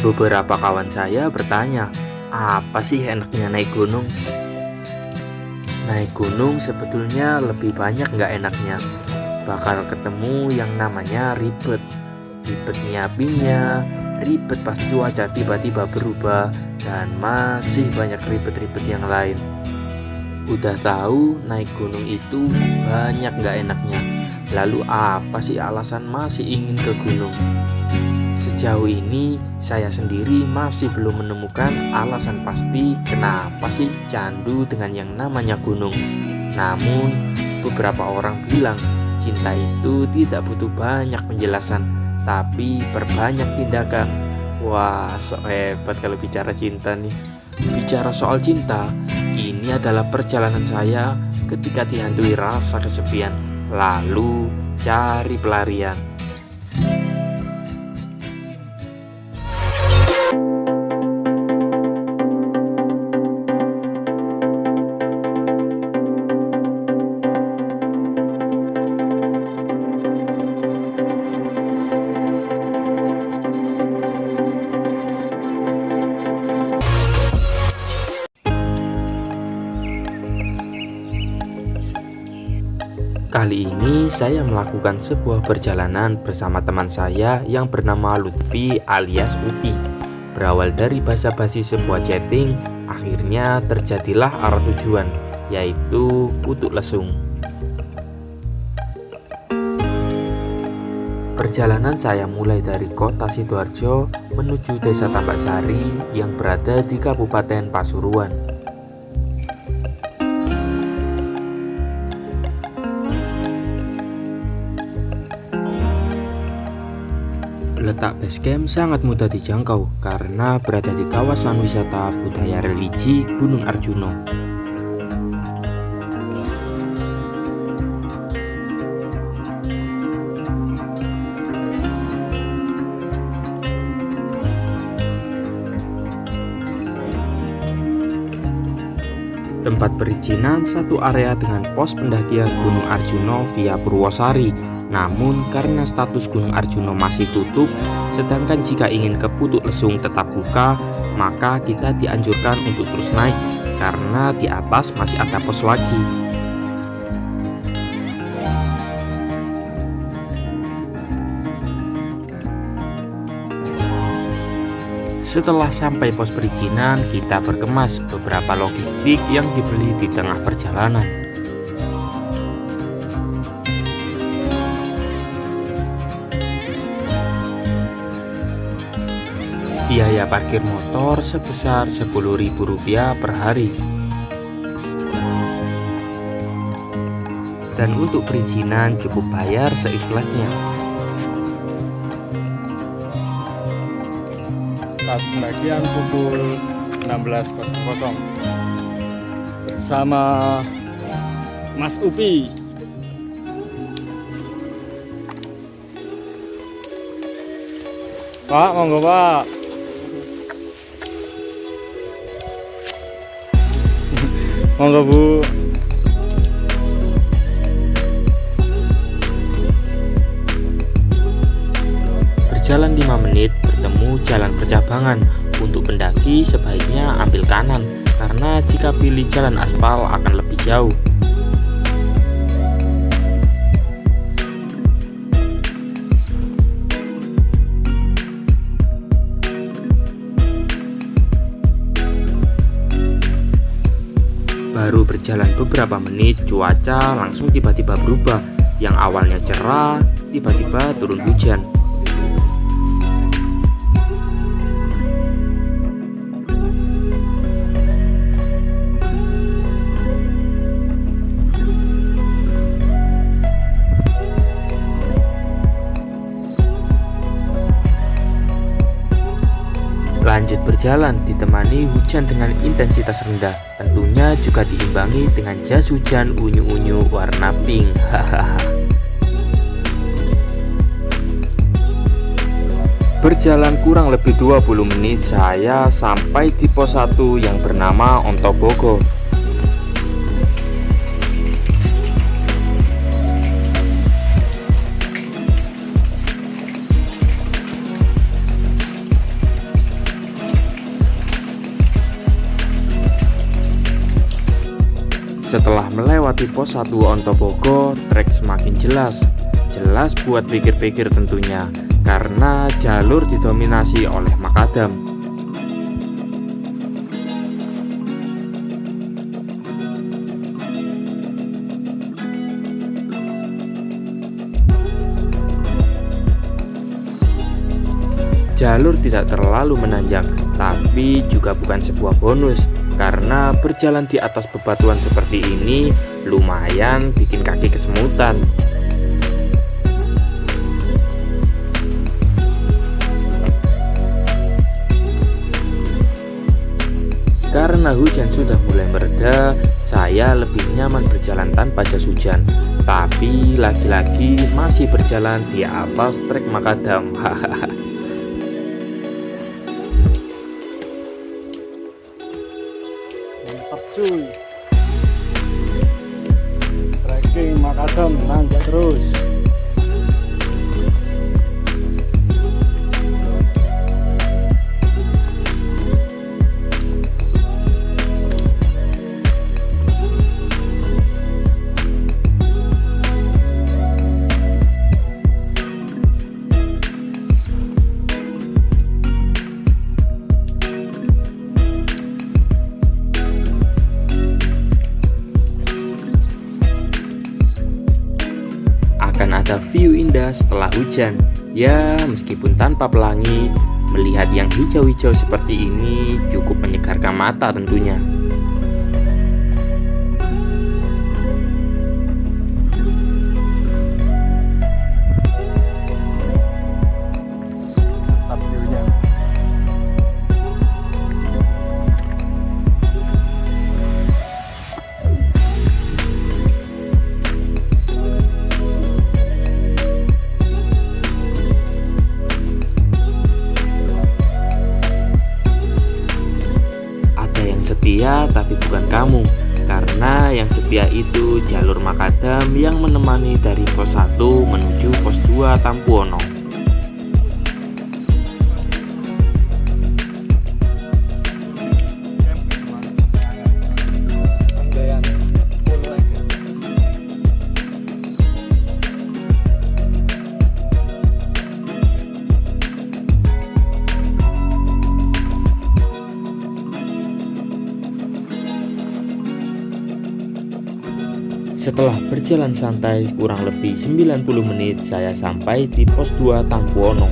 Beberapa kawan saya bertanya, apa sih enaknya naik gunung? Naik gunung sebetulnya lebih banyak nggak enaknya. Bakal ketemu yang namanya ribet. Ribet nyiapinnya, ribet pas cuaca tiba-tiba berubah, dan masih banyak ribet-ribet yang lain. Udah tahu naik gunung itu banyak nggak enaknya. Lalu apa sih alasan masih ingin ke gunung? Sejauh ini saya sendiri masih belum menemukan alasan pasti kenapa sih candu dengan yang namanya gunung. Namun beberapa orang bilang cinta itu tidak butuh banyak penjelasan, tapi perbanyak tindakan. Wah, so hebat kalau bicara cinta nih. Bicara soal cinta, ini adalah perjalanan saya ketika dihantui rasa kesepian, lalu cari pelarian. Kali ini saya melakukan sebuah perjalanan bersama teman saya yang bernama Lutfi alias Upi. Berawal dari basa-basi sebuah chatting, akhirnya terjadilah arah tujuan, yaitu Putuk Lesung. Perjalanan saya mulai dari kota Sidoarjo menuju desa Tambak Sari yang berada di Kabupaten Pasuruan. Letak basecamp sangat mudah dijangkau karena berada di kawasan wisata budaya religi Gunung Arjuno. Tempat perizinan satu area dengan pos pendakian Gunung Arjuno via Purwosari. Namun karena status Gunung Arjuno masih tutup, sedangkan jika ingin ke Putuk Lesung tetap buka, maka kita dianjurkan untuk terus naik karena di atas masih ada pos lagi. Setelah sampai pos perizinan, kita berkemas beberapa logistik yang dibeli di tengah perjalanan. Biaya parkir motor sebesar Rp10.000 per hari. Dan untuk perizinan cukup bayar seikhlasnya. Start pendakian pukul 16.00 bersama Mas Upi. Pak, monggo Pak. Monggo Bu. Berjalan 5 menit bertemu jalan percabangan. Untuk pendaki sebaiknya ambil kanan karena jika pilih jalan aspal akan lebih jauh. Baru berjalan beberapa menit, cuaca langsung tiba-tiba berubah. Yang awalnya cerah, tiba-tiba turun hujan. Lanjut berjalan ditemani hujan dengan intensitas rendah, tentunya juga diimbangi dengan jas hujan unyu-unyu warna pink. Berjalan kurang lebih 20 menit saya sampai di pos 1 yang bernama Ontobogo. Setelah melewati pos 1 Ontobogo, trek semakin jelas. Jelas buat pikir-pikir tentunya, karena jalur didominasi oleh makadam. Jalur tidak terlalu menanjak, tapi juga bukan sebuah bonus, karena berjalan di atas bebatuan seperti ini lumayan bikin kaki kesemutan. Karena hujan sudah mulai mereda, saya lebih nyaman berjalan tanpa jas hujan. Tapi lagi-lagi masih berjalan di atas trek makadam. Hahaha. Mantap cuy. Trekking makadam nanjak terus. Akan ada view indah setelah hujan. Ya, meskipun tanpa pelangi, melihat yang hijau-hijau seperti ini cukup menyegarkan mata tentunya. Mantap view-nya. Setia tapi bukan kamu, karena yang setia itu jalur makadam yang menemani dari pos 1 menuju pos 2 Tampuono. Setelah berjalan santai kurang lebih 90 menit, saya sampai di pos 2 Tampuono.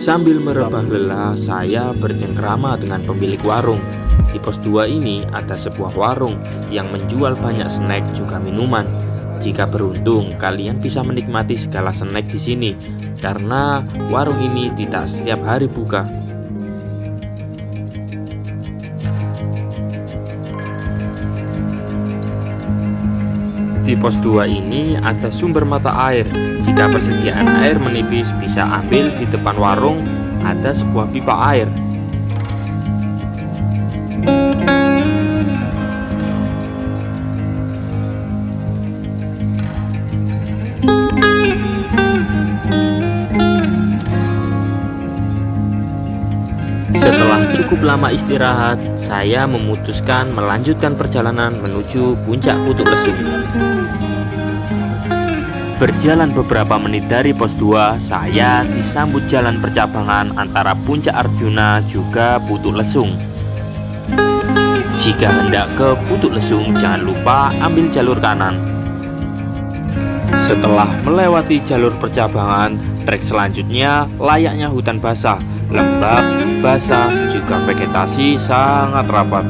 Sambil merebah lelah, saya bercengkrama dengan pemilik warung. Di pos 2 ini ada sebuah warung yang menjual banyak snack juga minuman. Jika beruntung, kalian bisa menikmati segala snack di sini, karena warung ini tidak setiap hari buka. Di pos 2 ini ada sumber mata air. Jika persediaan air menipis, bisa ambil di depan warung, ada sebuah pipa air. Setelah cukup lama istirahat, saya memutuskan melanjutkan perjalanan menuju puncak Putuk Lesung. Berjalan beberapa menit dari pos 2, saya disambut jalan percabangan antara Puncak Arjuna juga Putuk Lesung. Jika hendak ke Putuk Lesung, jangan lupa ambil jalur kanan. Setelah melewati jalur percabangan, trek selanjutnya layaknya hutan basah, lembab, basah, juga vegetasi sangat rapat.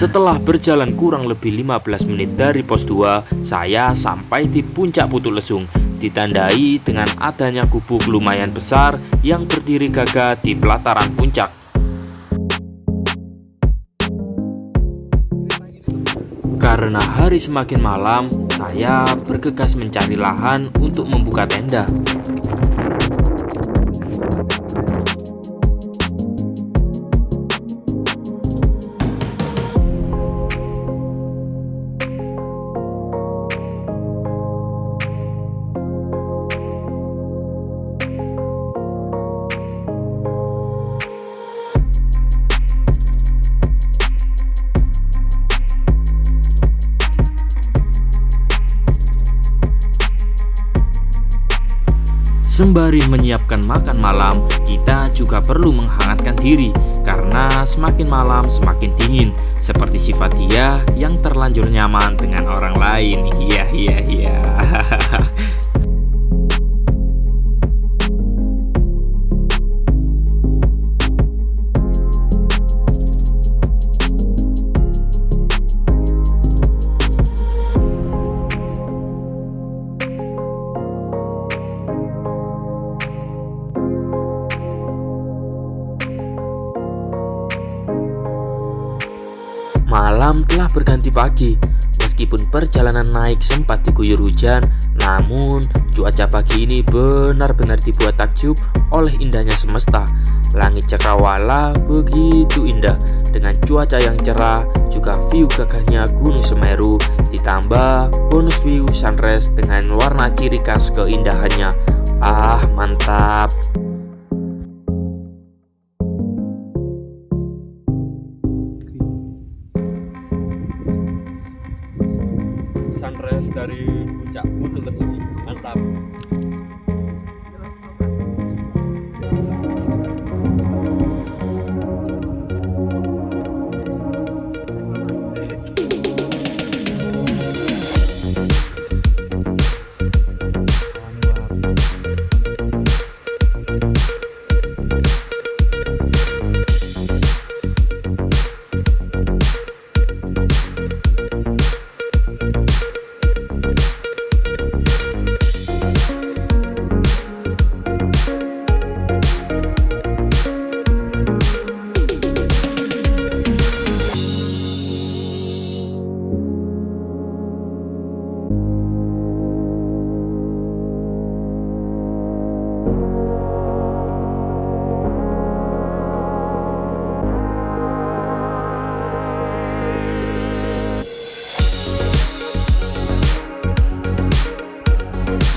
Setelah berjalan kurang lebih 15 menit dari pos 2, saya sampai di puncak Putuk Lesung, ditandai dengan adanya gubuk lumayan besar yang berdiri gagah di pelataran puncak. Karena hari semakin malam, saya bergegas mencari lahan untuk membuka tenda. Sembari menyiapkan makan malam, kita juga perlu menghangatkan diri karena semakin malam semakin dingin, seperti sifat dia yang terlanjur nyaman dengan orang lain. Iya. Malam telah berganti pagi. Meskipun perjalanan naik sempat diguyur hujan, namun cuaca pagi ini benar-benar dibuat takjub oleh indahnya semesta. Langit cakrawala begitu indah, dengan cuaca yang cerah, juga view gagahnya Gunung Semeru, ditambah bonus view sunrise dengan warna ciri khas keindahannya. Ah, mantap! Sunrise dari puncak Putuk Lesung, mantap.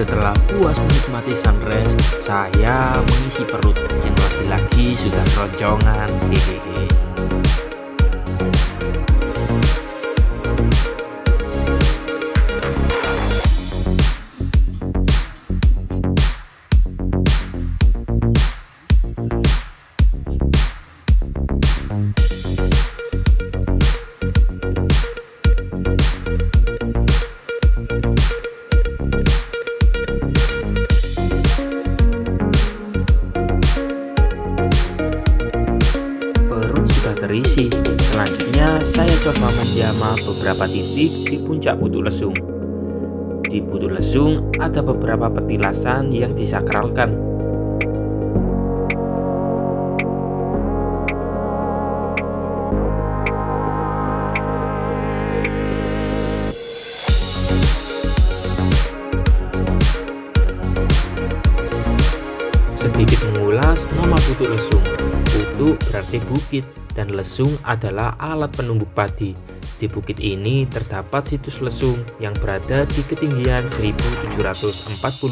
Setelah puas menikmati sunrise, saya mengisi perut yang lagi-lagi sudah keroncongan. Terisi. Selanjutnya saya coba menjamah beberapa titik di puncak Putuk Lesung. Di Putuk Lesung ada beberapa petilasan yang disakralkan. Sedikit mengulas nama Putuk Lesung. Putuk berarti bukit dan lesung adalah alat penumbuk padi. Di bukit ini terdapat situs lesung yang berada di ketinggian 1740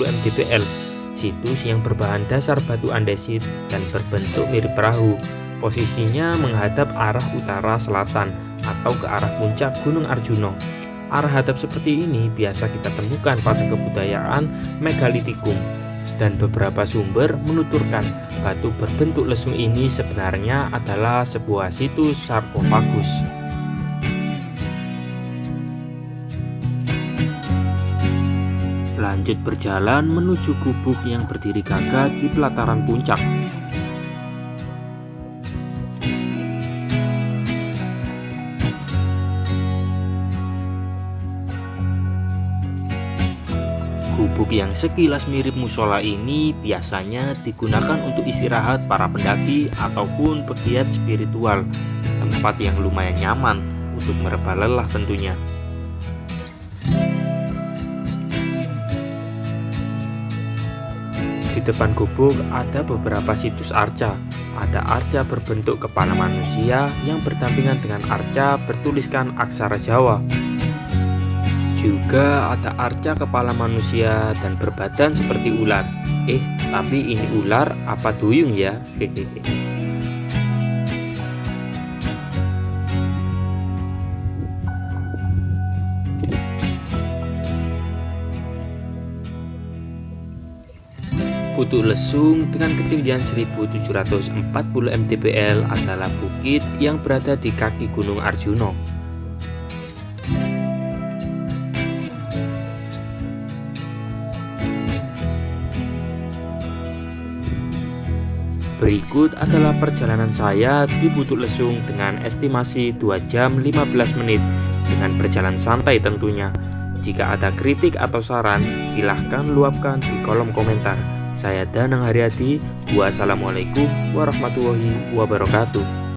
mdpl. Situs yang berbahan dasar batu andesit dan berbentuk mirip perahu. Posisinya menghadap arah utara selatan atau ke arah puncak Gunung Arjuno. Arah hadap seperti ini biasa kita temukan pada kebudayaan Megalitikum. Dan beberapa sumber menuturkan batu berbentuk lesung ini sebenarnya adalah sebuah situs sarkofagus. Lanjut berjalan menuju gubuk yang berdiri gagah di pelataran puncak. Gubuk yang sekilas mirip musola ini biasanya digunakan untuk istirahat para pendaki ataupun pegiat spiritual, tempat yang lumayan nyaman untuk mereba lelah tentunya. Di depan gubuk ada beberapa situs arca. Ada arca berbentuk kepala manusia yang berdampingan dengan arca bertuliskan aksara Jawa. Juga ada arca kepala manusia dan berbadan seperti ular. Tapi ini ular apa duyung ya? Hehehe. Putuk Lesung dengan ketinggian 1740 mdpl adalah bukit yang berada di kaki Gunung Arjuna. Berikut adalah perjalanan saya di Putuk Lesung dengan estimasi 2 jam 15 menit dengan berjalan santai tentunya. Jika ada kritik atau saran, silahkan luapkan di kolom komentar. Saya Danang Haryadi. Wassalamualaikum warahmatullahi wabarakatuh.